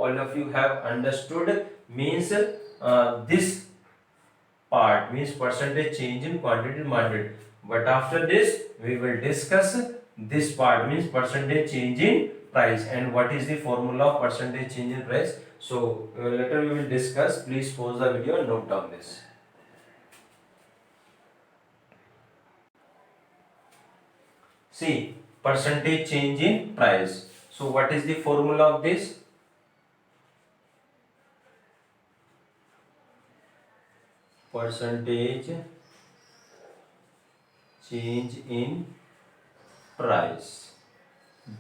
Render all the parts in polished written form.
all of you have understood. Means this part means percentage change in quantity demanded. But after this, we will discuss this part means percentage change in price and what is the formula of percentage change in price. So later we will discuss. Please pause the video and note down this. See, percentage change in price. So what is the formula of this? Percentage change in price,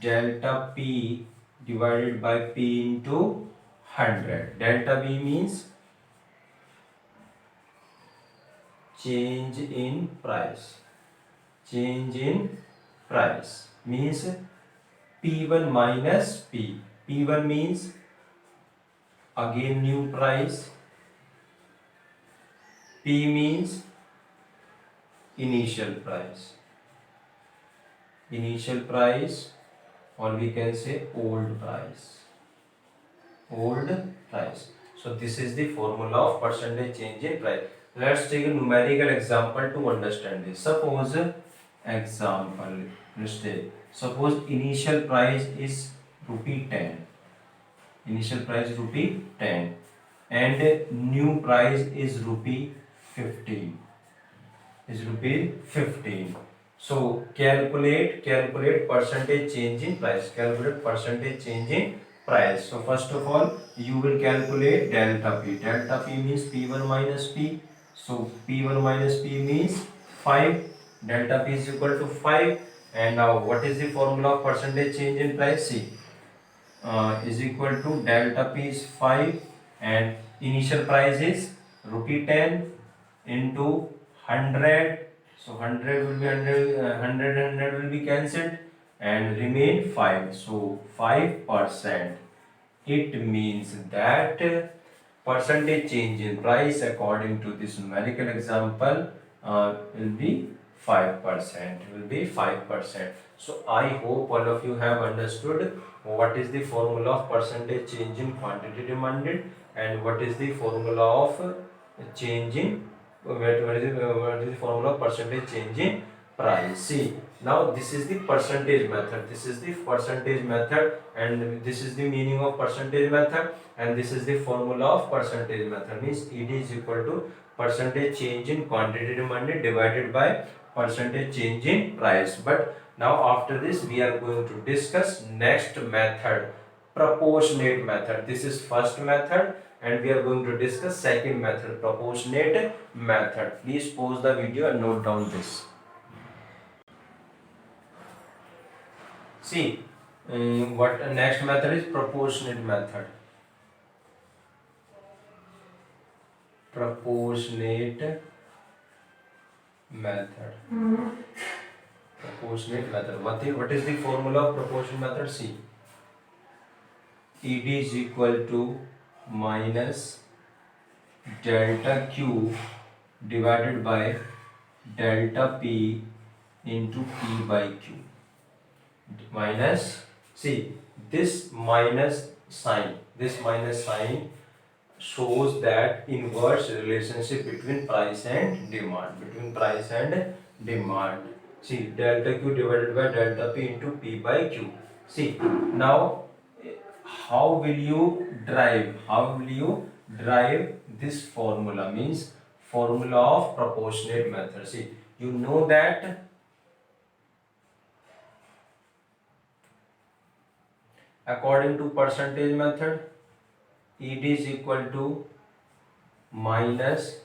delta P divided by P into 100. Delta B means change in price. Change in price means P1 minus P. P1 means again new price. P means initial price. Initial price, or we can say old price. Old price. So this is the formula of percentage change in price. Let's take a numerical example to understand this. Suppose example, let's take, suppose initial price is rupee 10. Initial price rupee 10 and new price is rupee 15. Is rupee 15. So calculate percentage change in price. Calculate percentage change in price. So first of all, you will calculate delta P. Delta P means P1 minus P. So P1 minus P means 5. Delta P is equal to 5. And now what is the formula of percentage change in price? See, is equal to delta P is 5 and initial price is rupee 10 into 100. So 100 will be 100 will be cancelled and remain 5. So 5%. It means that percentage change in price according to this numerical example will be 5%. Will be 5%. So I hope all of you have understood what is the formula of percentage change in quantity demanded and what is the formula of change in what is the formula of percentage change in price. See, now this is the percentage method. This is the percentage method and this is the meaning of percentage method and this is the formula of percentage method. Means ED is equal to percentage change in quantity demanded divided by percentage change in price. But now after this we are going to discuss next method, proportionate method. This is first method and we are going to discuss second method, proportionate method. Please pause the video and note down this. See, what next method is proportionate method. Proportionate method. Proportionate method. What is the formula of proportionate method? See, ED is equal to minus delta Q divided by delta P into P by Q. Minus, see, this minus sign shows that inverse relationship between price and demand. See, delta Q divided by delta P into P by Q. See, now how will you derive this formula? Means formula of proportionate method. See, you know that according to percentage method, ED is equal to minus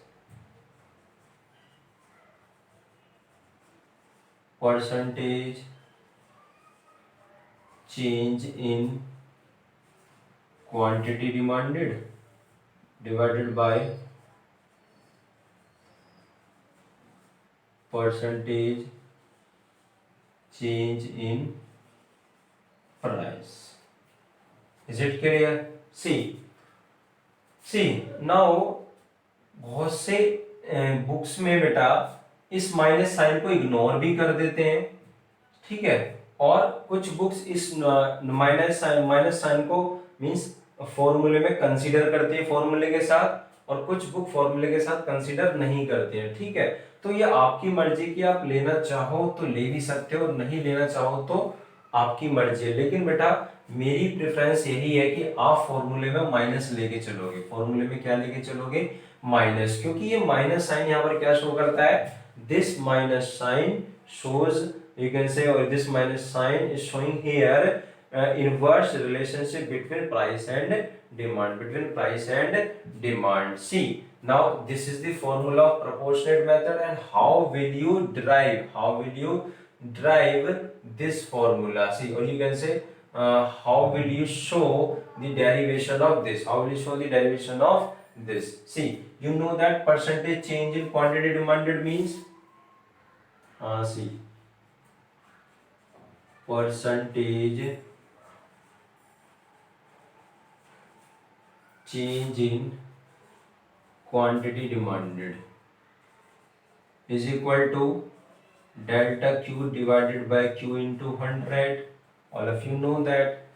percentage change in quantity demanded divided by percentage change in price. Is it clear? See, now बहुत से books में बेटा इस minus sign को ignore भी कर देते हैं, ठीक है, और कुछ बुक्स इस माइनस साइन को मीन्स फॉर्मूले में कंसीडर करती है फॉर्मूले के साथ, और कुछ बुक फॉर्मूले के साथ कंसीडर नहीं करती है, ठीक है। तो ये आपकी मर्जी की, आप लेना चाहो तो ले भी सकते हो और नहीं लेना चाहो तो आपकी मर्जी है। लेकिन बेटा मेरी प्रेफरेंस यही है कि आप फॉर्मूले में माइनस लेके चलोगे। फॉर्मूले में क्या लेके चलोगे? माइनस, क्योंकि ये माइनस साइन यहाँ पर क्या शो करता है? This minus sign shows, you can say, or this minus sign is showing here inverse relationship between price and demand, between price and demand. See, now this is the formula of proportionate method, and how will you derive this formula? See, or you can say how will you show the derivation of this? How will you show the derivation of this? See, you know that percentage change in quantity demanded means, see, percentage change in quantity demanded is equal to delta Q divided by Q into 100. All of you know that.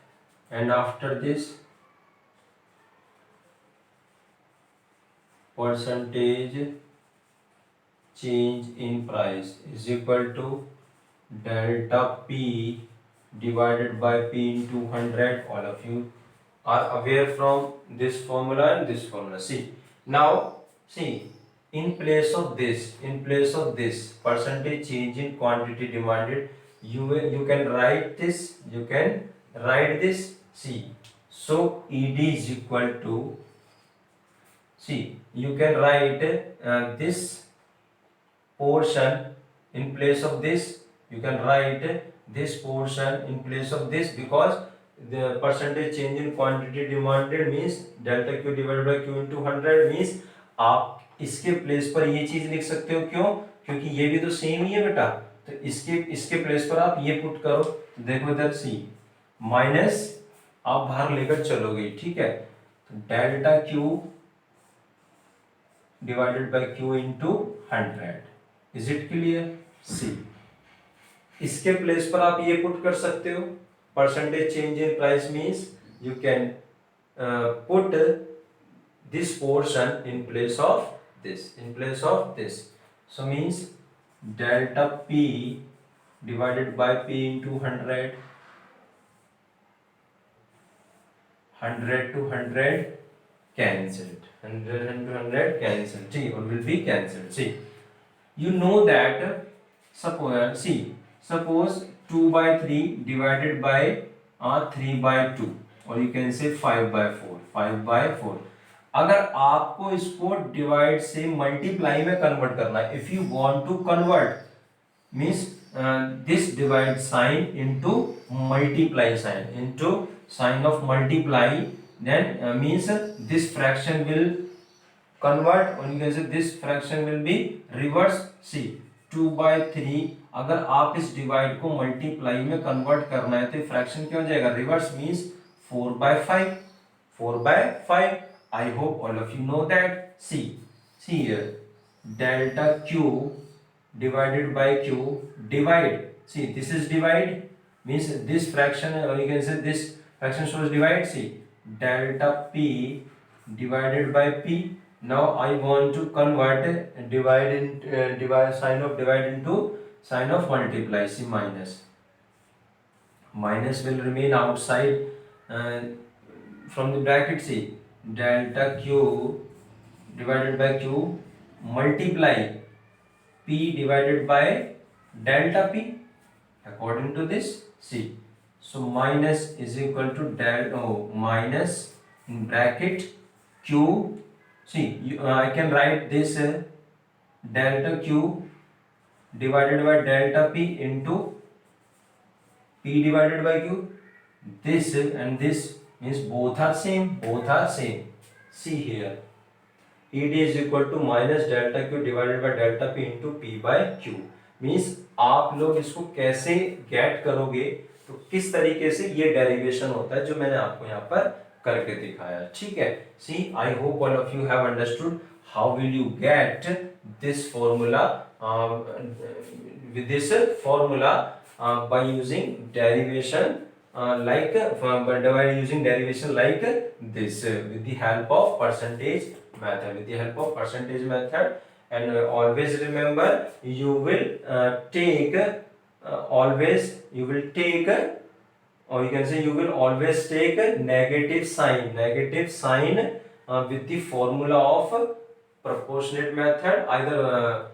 And after this, percentage change in price is equal to delta P divided by P into 100. All of you are aware from this formula and this formula. See, now see, in place of this percentage change in quantity demanded, you can write this. See, so ED is equal to, see, you can write this portion in place of this. You can write this portion in place of this, because the percentage change in quantity demanded means delta Q divided by Q into 100 means आप इसके place पर ये चीज लिख सकते हो। क्यों? क्योंकि ये भी तो सेम ही है बेटा, तो इसके प्लेस पर आप ये पुट करो। देखो इधर सी माइनस आप बाहर लेकर चलोगे, ठीक है। तो delta Q divided by Q into 100। Is it clear? See, इसके प्लेस पर आप ये पुट कर सकते हो, percentage change in price means you can put this portion in place of this, so means delta P divided by P into 100 to 100 cancelled, 100 cancelled, see, or will be cancelled. See, you know that suppose 2 by 3 divided by 3 by 2, or you can say 5 by 4। अगर आपको इसको divide से multiply में convert करना है, if you want to convert means this divide sign into multiply sign, into sign of multiply, then means this fraction will convert, or you can say this fraction will be reverse। see, 2 by 3 अगर आप इस divide को multiply में convert करना है तो fraction क्या हो जाएगा? Reverse means 4 by 5। I hope all of you know that। see here, delta Q divided by Q, divide, see, this is divide means this fraction, or you can say this fraction shows divide। see, delta P divided by P, now I want to convert divide sign of divide into sign of multiply। see, minus will remain outside from the bracket। see, delta Q divided by Q multiply P divided by delta P according to this। see, so minus is equal to minus in bracket Q। see, I can write this delta Q divided by delta P into P divided by Q। this and this means both are same। see here, ED is equal to minus delta Q divided by delta P into P by Q। Means आप लोग इसको कैसे gate करोगे, तो किस तरीके से ये डेरिवेशन होता है जो मैंने आपको यहाँ पर करके दिखाया, ठीक है। See, I hope all of you have understood how will you get this formula with this formula by using derivation by using derivation like this with the help of percentage method. With the help of percentage method, and always remember you will take always you will take or you can say you will always take a negative sign with the formula of proportionate method, either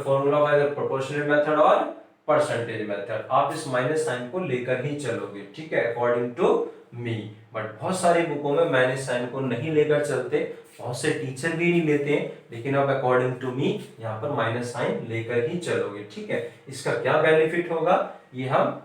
formula of either proportionate method or percentage method. आप इस minus sign को लेकर ही चलोगे, ठीक है, according to me. But बहुत सारी बुकों में माइनस साइन को नहीं लेकर चलते, बहुत से टीचर भी नहीं लेते हैं, लेकिन अब अकॉर्डिंग टू मी यहाँ पर माइनस साइन लेकर ही चलोगे, ठीक है. इसका क्या बेनिफिट होगा ये हम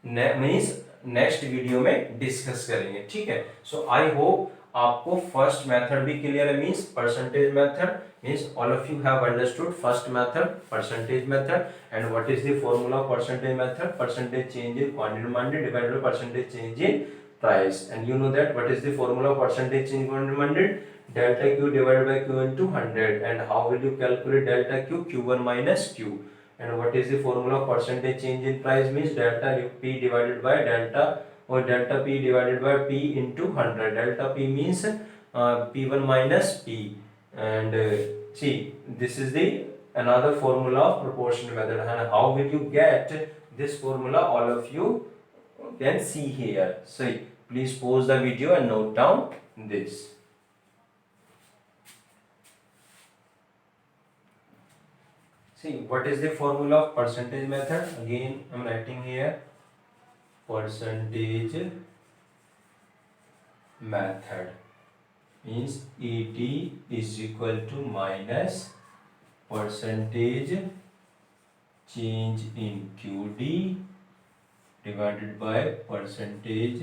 नेक्स्ट वीडियो में डिस्कस करेंगे, ठीक है. सो आई होप आपको फर्स्ट मेथड भी क्लियर है, means percentage method. Means all of you have understood first method, percentage method, and what is the formula of percentage method? Percentage change in quantity demanded divided by percentage change in price. And you know that what is the formula of percentage change in quantity demanded? Delta Q divided by Q into 100. And how will you calculate delta Q? Q1 minus Q. And what is the formula of percentage change in price? Means delta P divided by delta or delta P divided by P into 100. Delta P means P1 minus P. And see, this is the another formula of proportional method. And how will you get this formula? All of you can see here. So please pause the video and note down this. See, what is the formula of percentage method? Again I am writing here percentage method. Means ET is equal to minus percentage change in QD divided by percentage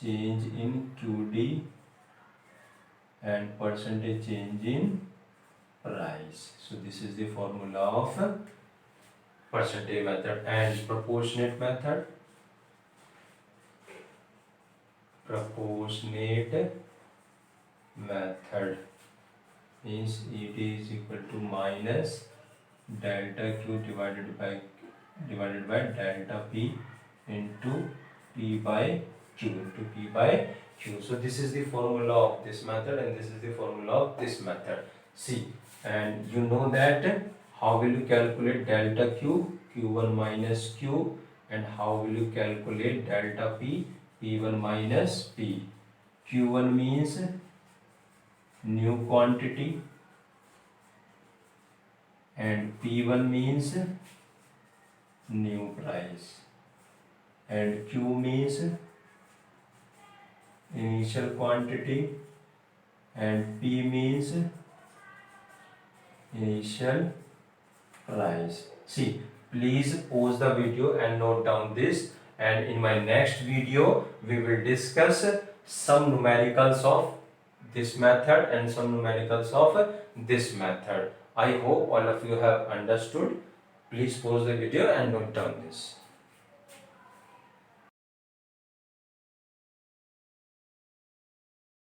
change in QD and percentage change in price. So this is the formula of percentage method. And proportionate method. Proportionate method means ET is equal to minus delta Q divided by delta P into P by Q into P by Q. So this is the formula of this method and this is the formula of this method. See, and you know that how will you calculate delta Q? Q1 minus Q. And how will you calculate delta P? P1 minus P. Q1 means new quantity and P1 means new price and Q means initial quantity and P means initial price. See, please pause the video and note down this, and in my next video we will discuss some numericals of this method and some numericals of this method. I hope all of you have understood. Please pause the video and note down this.